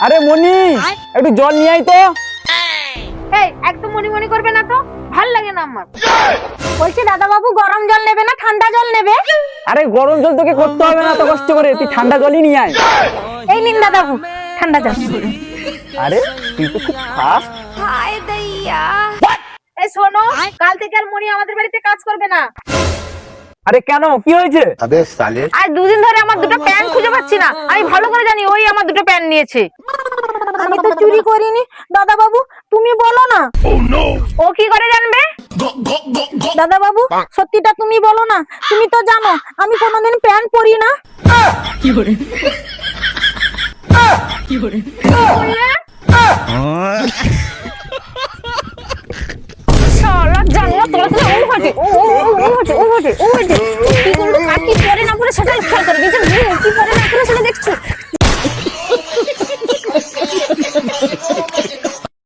আরে মনি, একটু জল নিয়ে আয় তো। এই একদম মনি মনি করবে না তো, ভাল লাগে না আমার। বলছি দাদা বাবু গরম জল নেবে না ঠান্ডা জল নেবে? আরে গরম জল তোকে করতে হবে না তো কষ্ট করে, তুই ঠান্ডা জলই নিয়ে আয়। এই নিন দাদা বাবু ঠান্ডা জল। আরে তুই তো খুব ফাস্ট। হায় দইয়া। এই শোনো, কাল থেকে আর মনি আমাদের বাড়িতে কাজ করবে না। আরে কেন, কি হয়েছে? अबे साले আর দুদিন ধরে আমার দুটো প্যান্ট খুঁজে পাচ্ছি না। আমি ভালো করে জানি ওই আমার দুটো প্যান্ট নিয়েছে। আমি তো চুরি করিনি দাদা বাবু, তুমি বলো না। ও কি করে জানবে? দাদা বাবু সত্যিটা তুমি বলো না, তুমি তো জানো আমি কোনোদিন প্যান্ট পরি না। শালা জানো তোরা তো ও হচ্ছে ও হচ্ছে ও হচ্ছে ও হচ্ছে কি করলো, কার কি পরে না পরে সেটাই খেয়াল করে দিয়েছে।